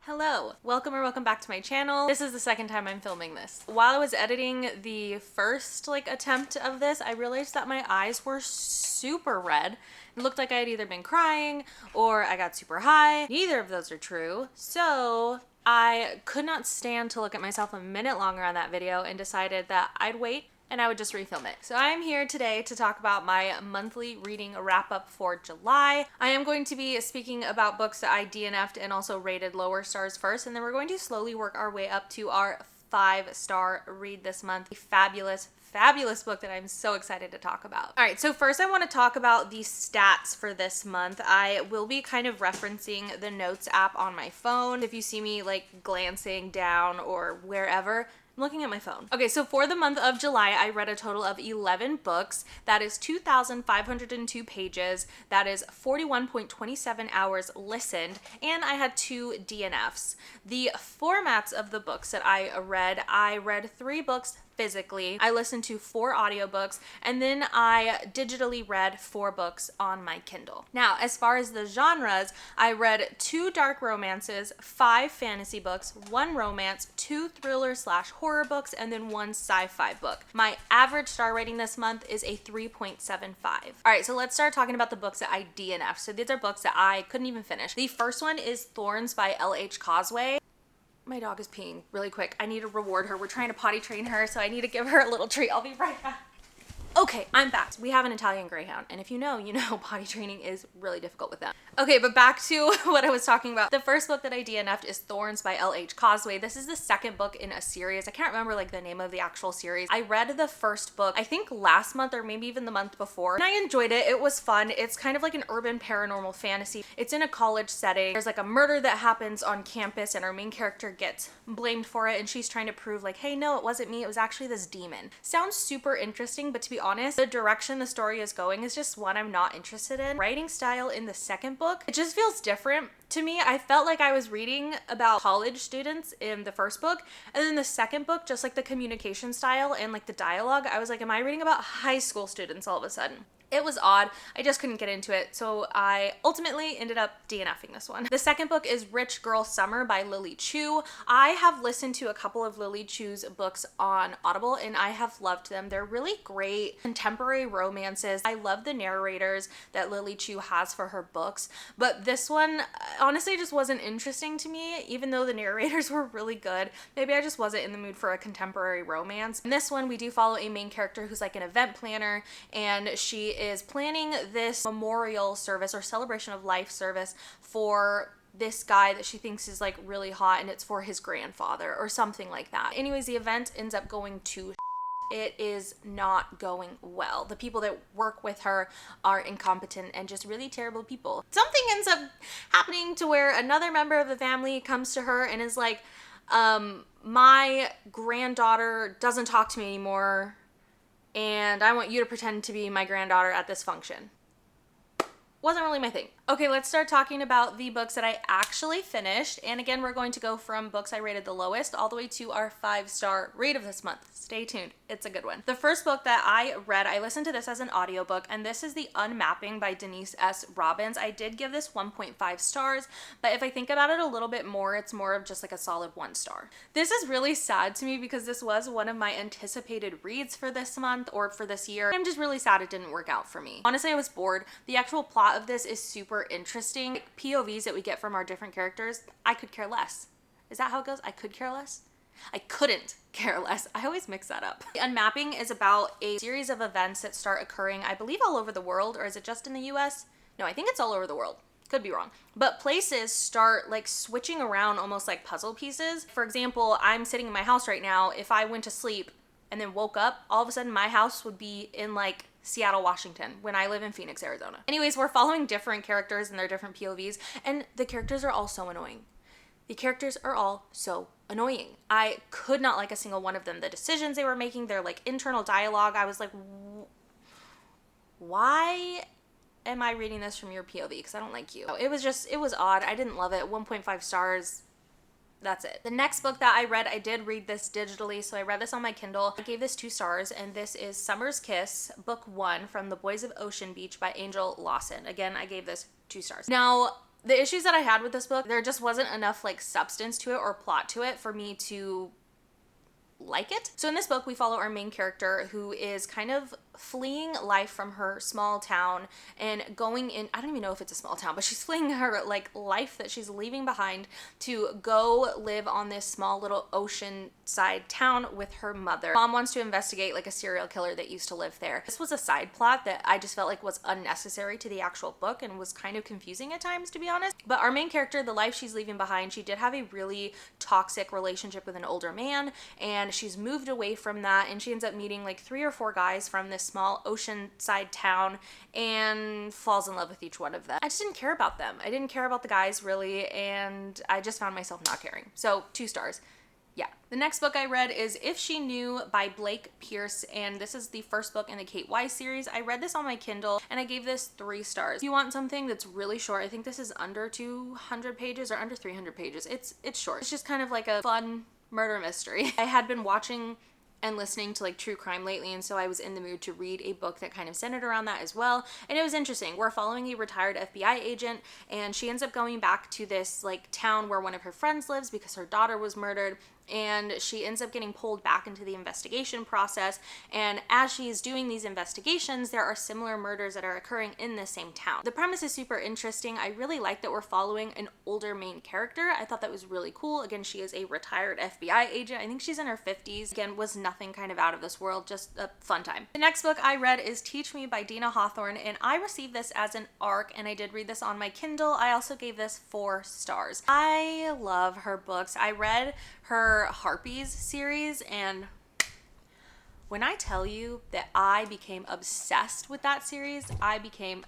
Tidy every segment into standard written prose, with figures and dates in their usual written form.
Hello, welcome or welcome back to my channel. This is the second time I'm filming this. While I was editing the first attempt of this, I realized that my eyes were super red. It looked like I had either been crying or I got super high. Neither of those are true. So I could not stand to look at myself a minute longer on that video and decided that I'd wait and I would just refilm it. So I'm here today to talk about my monthly reading wrap up for July. I am going to be speaking about books that I DNF'd and also rated lower stars first, and then we're going to slowly work our way up to our 5-star read this month. A fabulous book that I'm so excited to talk about. All right, so first I want to talk about the stats for this month. I will be kind of referencing the notes app on my phone. If you see me glancing down or wherever, I'm looking at my phone. Okay, so for the month of July, I read a total of 11 books. That is 2,502 pages. That is 41.27 hours listened, and I had 2 DNFs. The formats of the books that I read 3 books physically. I listened to 4 audiobooks, and then I digitally read 4 books on my Kindle. Now, as far as the genres, I read 2 dark romances, 5 fantasy books, 1 romance, 2 thriller/horror books, and then 1 sci-fi book. My average star rating this month is a 3.75. All right, so let's start talking about the books that I DNF. So these are books that I couldn't even finish. The first one is Thorns by L.H. Causeway. My dog is peeing really quick. I need to reward her. We're trying to potty train her, so I need to give her a little treat. I'll be right back. Okay, I'm back. We have an Italian Greyhound, and if you know, potty training is really difficult with them. Okay, but back to what I was talking about. The first book that I DNF'd is Thorns by L.H. Causeway. This is the second book in a series. I can't remember the name of the actual series. I read the first book, I think last month or maybe even the month before, and I enjoyed it. It was fun. It's kind of like an urban paranormal fantasy. It's in a college setting. There's a murder that happens on campus, and our main character gets blamed for it, and she's trying to prove hey, no, it wasn't me. It was actually this demon. Sounds super interesting, but to be honest, the direction the story is going is just one I'm not interested in. Writing style in the second book, it just feels different to me. I felt like I was reading about college students in the first book, and then the second book, just the communication style and the dialogue, I was am I reading about high school students all of a sudden? It was odd. I just couldn't get into it, so I ultimately ended up DNFing this one. The second book is Rich Girl Summer by Lily Chu. I have listened to a couple of Lily Chu's books on Audible, and I have loved them. They're really great contemporary romances. I love the narrators that Lily Chu has for her books, but this one honestly just wasn't interesting to me, even though the narrators were really good. Maybe I just wasn't in the mood for a contemporary romance. In this one, we do follow a main character who's an event planner, and she is planning this memorial service or celebration of life service for this guy that she thinks is really hot, and it's for his grandfather or something like that. Anyways, the event ends up going to it is not going well. The people that work with her are incompetent and just really terrible people. Something ends up happening to where another member of the family comes to her and is my granddaughter doesn't talk to me anymore, and I want you to pretend to be my granddaughter at this function. Wasn't really my thing. Okay, let's start talking about the books that I actually finished. And again, we're going to go from books I rated the lowest all the way to our 5-star read of this month. Stay tuned. It's a good one. The first book that I read, I listened to this as an audiobook, and this is The Unmapping by Denise S. Robbins. I did give this 1.5 stars, but if I think about it a little bit more, it's more of just a solid 1 star. This is really sad to me because this was one of my anticipated reads for this month or for this year. I'm just really sad it didn't work out for me. Honestly, I was bored. The actual plot of this is super interesting. POVs that we get from our different characters, I could care less. Is that how it goes? I could care less? I couldn't care less. I always mix that up. The Unmapping is about a series of events that start occurring, I believe, all over the world, or is it just in the US? No, I think it's all over the world. Could be wrong. But places start switching around almost like puzzle pieces. For example, I'm sitting in my house right now. If I went to sleep and then woke up, all of a sudden my house would be in Seattle, Washington, when I live in Phoenix, Arizona. Anyways, we're following different characters and their different POVs, and the characters are all so annoying. The characters are all so annoying. I could not like a single one of them. The decisions they were making, their internal dialogue, I was why am I reading this from your POV? Because I don't like you. It was odd. I didn't love it. 1.5 stars. That's it. The next book that I read, I did read this digitally, so I read this on my Kindle. I gave this 2 stars, and this is Summer's Kiss, Book 1 from The Boys of Ocean Beach by Angel Lawson. Again, I gave this 2 stars. Now, the issues that I had with this book, there just wasn't enough like substance to it or plot to it for me to like it. So in this book, we follow our main character who is kind of fleeing life from her small town and going in, I don't even know if it's a small town, but she's fleeing her like life that she's leaving behind to go live on this small little ocean side town with her mother. Mom wants to investigate like a serial killer that used to live there. This was a side plot that I just felt like was unnecessary to the actual book and was kind of confusing at times, to be honest. But our main character, the life she's leaving behind, she did have a really toxic relationship with an older man, and she's moved away from that, and she ends up meeting like 3 or 4 guys from this small oceanside town and falls in love with each one of them. I just didn't care about them. I didn't care about the guys really, and I just found myself not caring. So 2 stars. Yeah. The next book I read is If She Knew by Blake Pierce, and this is the first book in the Kate Wise series. I read this on my Kindle and I gave this 3 stars. If you want something that's really short, I think this is under 200 pages or under 300 pages. It's short. It's just kind of like a fun murder mystery. I had been watching and listening to like true crime lately, and so I was in the mood to read a book that kind of centered around that as well, and it was interesting. We're following a retired FBI agent, and she ends up going back to this like town where one of her friends lives because her daughter was murdered, and she ends up getting pulled back into the investigation process. And as she is doing these investigations, there are similar murders that are occurring in the same town. The premise is super interesting. I really like that we're following an older main character. I thought that was really cool. Again, she is a retired FBI agent. I think she's in her 50s. Again, was nothing kind of out of this world, just a fun time. The next book I read is Teach Me by Dina Hawthorne, and I received this as an ARC, and I did read this on my Kindle. I also gave this 4 stars. I love her books. I read her Harpies series, and when I tell you that I became obsessed with that series,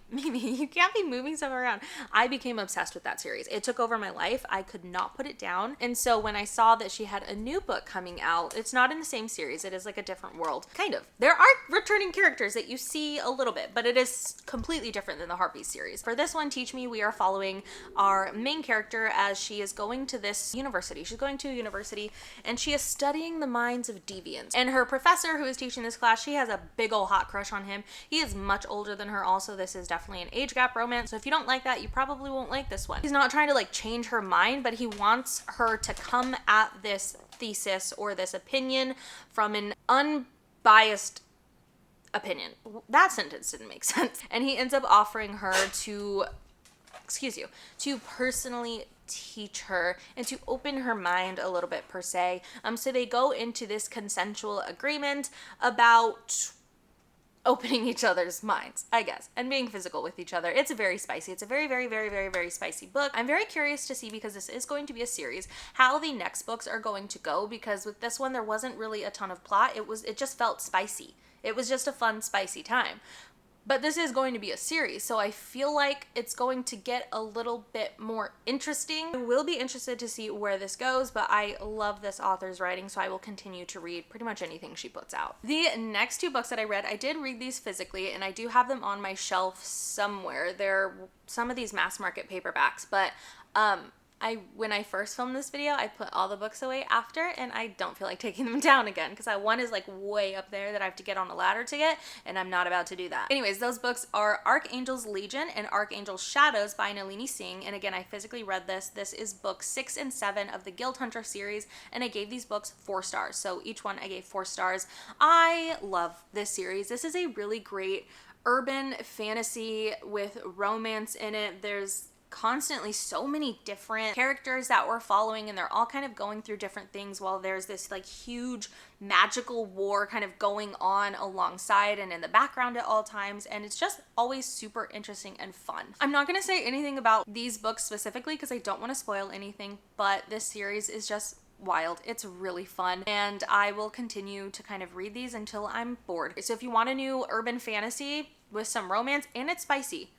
Mimi, you can't be moving stuff around. I became obsessed with that series. It took over my life. I could not put it down. And so when I saw that she had a new book coming out, it's not in the same series. It is like a different world. Kind of. There are returning characters that you see a little bit, but it is completely different than the Harpies series. For this one, Teach Me, we are following our main character as she is going to this university. She's going to a university and she is studying the minds of deviants. And her professor, who is teaching this class, she has a big old hot crush on him. He is much older than her also. This is definitely an age gap romance. So if you don't like that, you probably won't like this one. He's not trying to like change her mind, but he wants her to come at this thesis or this opinion from an unbiased opinion. That sentence didn't make sense. And he ends up offering her to personally teach her and to open her mind a little bit per se. So they go into this consensual agreement about opening each other's minds, I guess, and being physical with each other. It's very spicy. It's a very, very, very, very, very spicy book. I'm very curious to see, because this is going to be a series, how the next books are going to go, because with this one, there wasn't really a ton of plot. It just felt spicy. It was just a fun, spicy time. But this is going to be a series, so I feel like it's going to get a little bit more interesting. I will be interested to see where this goes, but I love this author's writing, so I will continue to read pretty much anything she puts out. The next 2 books that I read, I did read these physically, and I do have them on my shelf somewhere. They're some of these mass market paperbacks, but when I first filmed this video, I put all the books away after, and I don't feel like taking them down again because one is like way up there that I have to get on a ladder to get, and I'm not about to do that. Anyways, those books are Archangel's Legion and Archangel's Shadows by Nalini Singh, and again, I physically read this. This is book 6 and 7 of the Guild Hunter series, and I gave these books 4 stars. So each one I gave 4 stars. I love this series. This is a really great urban fantasy with romance in it. There's constantly so many different characters that we're following, and they're all kind of going through different things while there's this like huge magical war kind of going on alongside and in the background at all times, and it's just always super interesting and fun. I'm not going to say anything about these books specifically because I don't want to spoil anything, but this series is just wild. It's really fun, and I will continue to kind of read these until I'm bored. So if you want a new urban fantasy with some romance and it's spicy,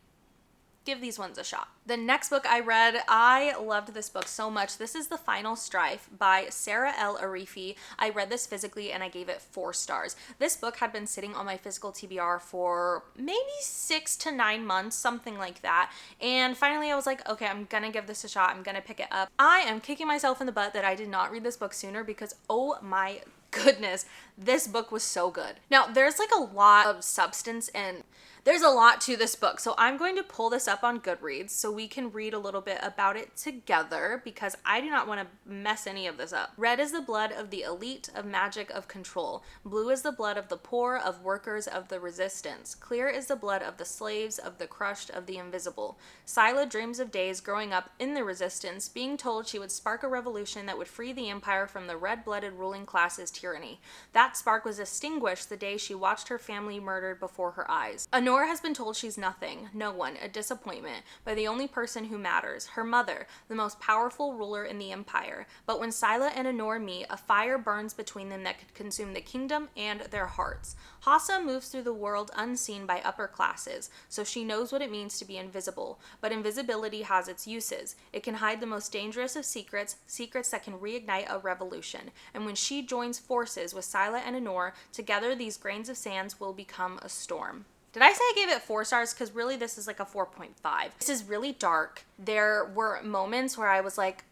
give these ones a shot. The next book I read, I loved this book so much. This is The Final Strife by Sarah L. Arifi. I read this physically and I gave it 4 stars. This book had been sitting on my physical TBR for maybe 6 to 9 months, something like that. And finally I was like, okay, I'm gonna give this a shot. I'm gonna pick it up. I am kicking myself in the butt that I did not read this book sooner because, oh my goodness, this book was so good. Now, there's like a lot of substance and There's a lot to this book, so I'm going to pull this up on Goodreads so we can read a little bit about it together because I do not want to mess any of this up. Red is the blood of the elite, of magic, of control. Blue is the blood of the poor, of workers, of the resistance. Clear is the blood of the slaves, of the crushed, of the invisible. Scylla dreams of days growing up in the resistance, being told she would spark a revolution that would free the empire from the red-blooded ruling class's tyranny. That spark was extinguished the day she watched her family murdered before her eyes. Anor has been told she's nothing, no one, a disappointment, by the only person who matters, her mother, the most powerful ruler in the empire. But when Scylla and Anor meet, a fire burns between them that could consume the kingdom and their hearts. Hassa moves through the world unseen by upper classes, so she knows what it means to be invisible. But invisibility has its uses. It can hide the most dangerous of secrets, secrets that can reignite a revolution. And when she joins forces with Scylla and Anor, together these grains of sands will become a storm. Did I say I gave it 4 stars? Because really this is like a 4.5. This is really dark. There were moments where I was like,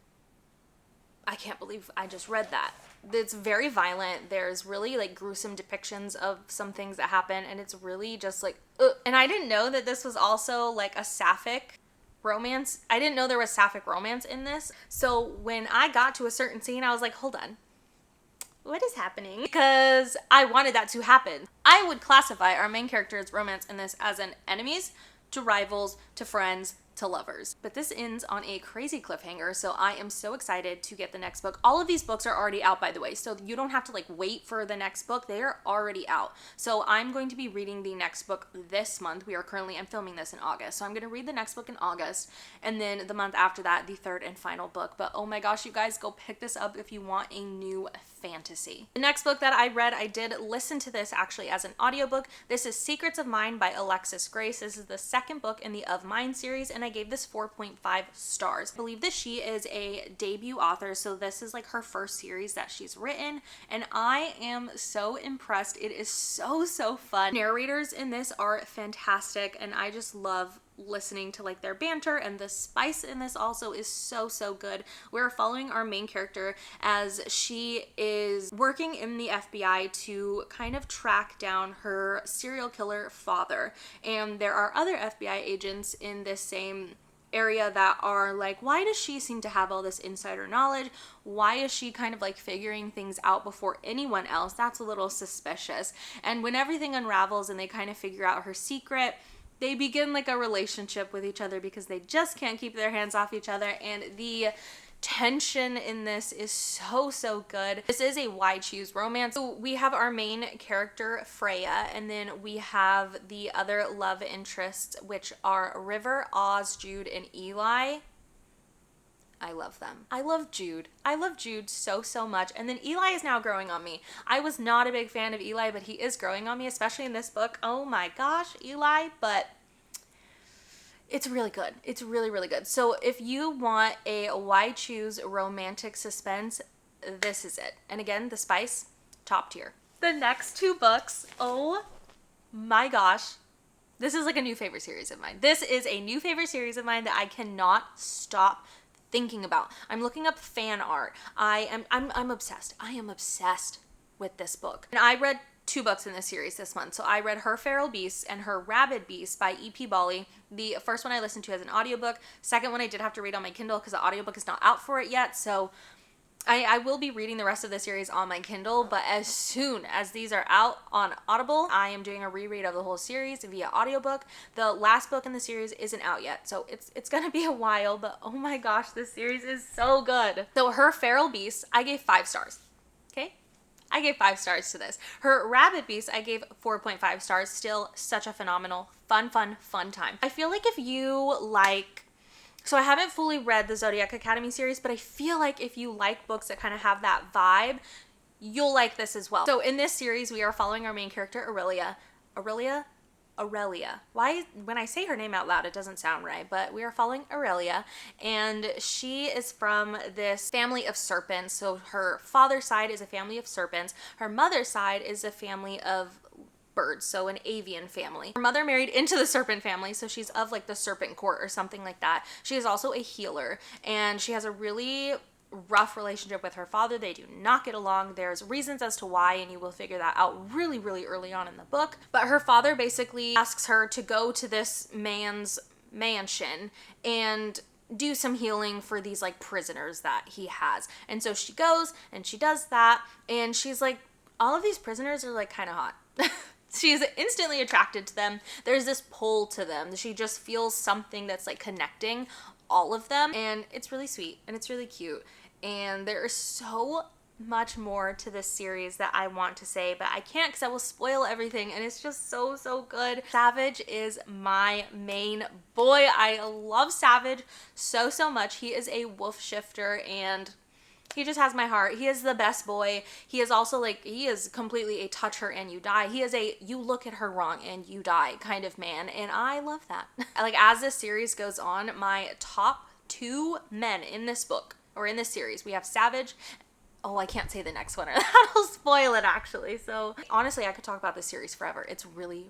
I can't believe I just read that. It's very violent. There's really like gruesome depictions of some things that happen, and it's really just like, ugh. And I didn't know that this was also like a sapphic romance. I didn't know there was sapphic romance in this. So when I got to a certain scene, I was like, hold on. What is happening? Because I wanted that to happen. I would classify our main character's romance in this as an enemies to rivals to friends to lovers. But this ends on a crazy cliffhanger, so I am so excited to get the next book. All of these books are already out, by the way, so you don't have to like wait for the next book. They are already out. So I'm going to be reading the next book this month. I'm filming this in August, so I'm going to read the next book in August, and then the month after that, the third and final book. But oh my gosh, you guys, go pick this up if you want a new fantasy. The next book that I read, I did listen to this actually as an audiobook. This is Secrets of Mine by Alexis Grace. This is the second book in the Of Mine series, and I gave this 4.5 stars. I believe that she is a debut author, so this is like her first series that she's written, and I am so impressed. It is so fun. Narrators in this are fantastic, and I just love listening to like their banter, and the spice in this also is so good. We're following our main character as she is working in the FBI to kind of track down her serial killer father, and there are other FBI agents in this same area that are like, why does she seem to have all this insider knowledge? Why is she kind of like figuring things out before anyone else? That's a little suspicious. And when everything unravels and they kind of figure out her secret, they begin like a relationship with each other because they just can't keep their hands off each other, and the tension in this is so good. This is a why choose romance. So we have our main character Freya, and then we have the other love interests, which are River, Oz, Jude, and Eli. I love them. I love Jude. I love Jude so much. And then Eli is now growing on me. I was not a big fan of Eli, but he is growing on me, especially in this book. Oh my gosh, Eli. But it's really good. It's really good. So if you want a why choose romantic suspense, this is it. And again, the spice, top tier. The next 2 books, oh my gosh. This is like a new favorite series of mine. This is a new favorite series of mine that I cannot stop thinking about. I'm looking up fan art. I'm obsessed. I am obsessed with this book. And I read 2 books in this series this month. So I read Her Feral Beasts and Her Rabid Beasts by E.P. Bali. The first one I listened to as an audiobook. Second one I did have to read on my Kindle because the audiobook is not out for it yet. So I will be reading the rest of the series on my Kindle, but as soon as these are out on Audible, I am doing a reread of the whole series via audiobook. The last book in the series isn't out yet, so it's gonna be a while, but oh my gosh, this series is so good. So Her Feral Beasts, I gave 5 stars, okay? I gave 5 stars to this. Her Rabid Beast, I gave 4.5 stars. Still such a phenomenal, fun time. I feel like if you like, so I haven't fully read the Zodiac Academy series, but I feel like if you like books that kind of have that vibe, you'll like this as well. So in this series, we are following our main character, Aurelia. Why, when I say her name out loud, it doesn't sound right, but we are following Aurelia, and she is from this family of serpents. So her father's side is a family of serpents. Her mother's side is a family of birds, so an avian family. Her mother married into the serpent family, so she's of like the serpent court or something like that. She is also a healer, and she has a really rough relationship with her father. They do not get along. There's reasons as to why, and you will figure that out really, really early on in the book. But her father basically asks her to go to this man's mansion and do some healing for these like prisoners that he has. And so she goes and she does that, and she's like, all of these prisoners are like kind of hot. She's instantly attracted to them. There's this pull to them. She just feels something that's like connecting all of them, and it's really sweet and it's really cute. And there is so much more to this series that I want to say, but I can't because I will spoil everything, and it's just so good. Savage is my main boy. I love Savage so much. He is a wolf shifter, and he just has my heart. He is the best boy. He is also like, he is completely a touch her and you die. He is a you look at her wrong and you die kind of man, and I love that. Like, as this series goes on, my top 2 men in this book, or in this series, we have Savage. Oh, I can't say the next one or that'll spoil it actually. So honestly, I could talk about this series forever. It's really,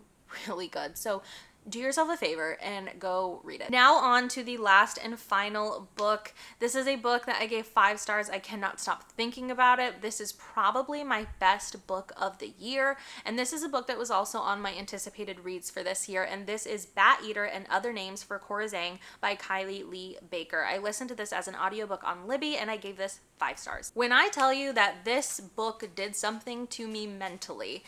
really good. So do yourself a favor and go read it. Now on to the last and final book. This is a book that I gave 5 stars. I cannot stop thinking about it. This is probably my best book of the year. And this is a book that was also on my anticipated reads for this year. And this is Bat Eater and Other Names for Corazang by Kylie Lee Baker. I listened to this as an audiobook on Libby, and I gave this 5 stars. When I tell you that this book did something to me mentally,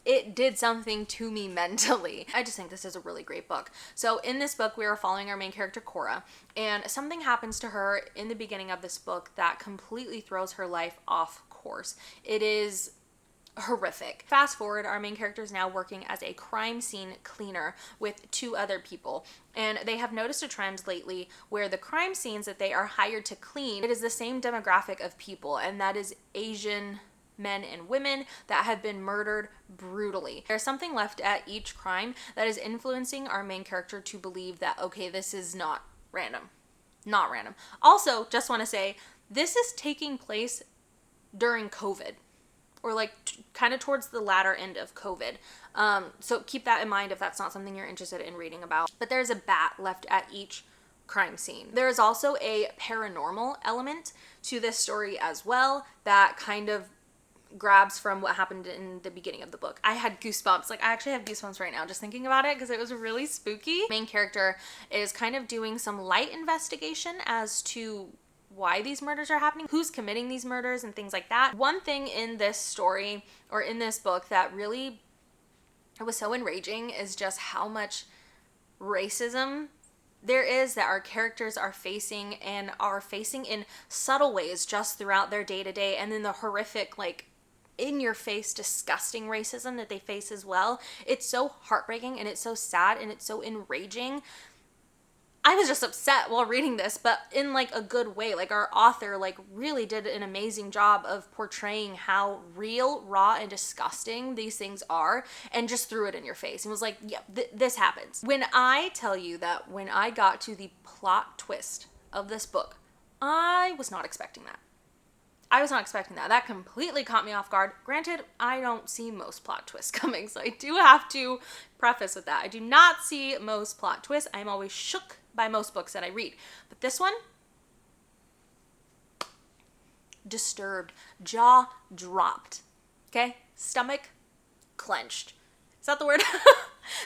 it did something to me mentally. I just think this is a really great book. So in this book, we are following our main character, Cora, and something happens to her in the beginning of this book that completely throws her life off course. It is horrific. Fast forward, our main character is now working as a crime scene cleaner with 2 other people, and they have noticed a trend lately where the crime scenes that they are hired to clean, it is the same demographic of people, and that is Asian men and women that have been murdered brutally. There's something left at each crime that is influencing our main character to believe that, okay, this is not random. Not random. Also, just want to say, this is taking place during COVID, or like kind of towards the latter end of COVID. So keep that in mind if that's not something you're interested in reading about. But there's a bat left at each crime scene. There is also a paranormal element to this story as well that kind of grabs from what happened in the beginning of the book. I had goosebumps. Like, I actually have goosebumps right now just thinking about it because it was really spooky. Main character is kind of doing some light investigation as to why these murders are happening, who's committing these murders, and things like that. One thing in this story, or in this book, that really was so enraging is just how much racism there is that our characters are facing, and are facing in subtle ways just throughout their day-to-day, and then the horrific, like, in-your-face disgusting racism that they face as well. It's so heartbreaking, and it's so sad, and it's so enraging. I was just upset while reading this, but in like a good way. Like, our author like really did an amazing job of portraying how real, raw, and disgusting these things are, and just threw it in your face and was like, yeah, this happens. When I tell you that when I got to the plot twist of this book, I was not expecting that. I was not expecting that. That completely caught me off guard. Granted, I don't see most plot twists coming, so I do have to preface with that. I do not see most plot twists. I'm always shook by most books that I read. But this one, disturbed, jaw dropped, okay? Stomach clenched. Is that the word?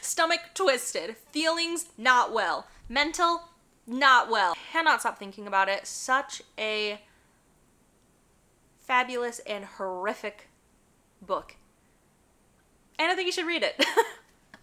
Stomach twisted. Feelings not well. Mental not well. Cannot stop thinking about it. Such a fabulous and horrific book. And I think you should read it.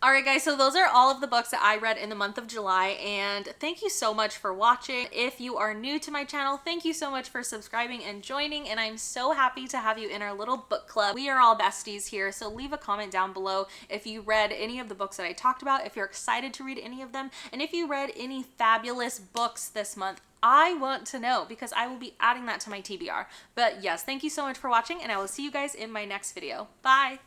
Alright guys, so those are all of the books that I read in the month of July, and thank you so much for watching. If you are new to my channel, thank you so much for subscribing and joining, and I'm so happy to have you in our little book club. We are all besties here, so leave a comment down below if you read any of the books that I talked about, if you're excited to read any of them, and if you read any fabulous books this month. I want to know, because I will be adding that to my TBR. But yes, thank you so much for watching, and I will see you guys in my next video. Bye!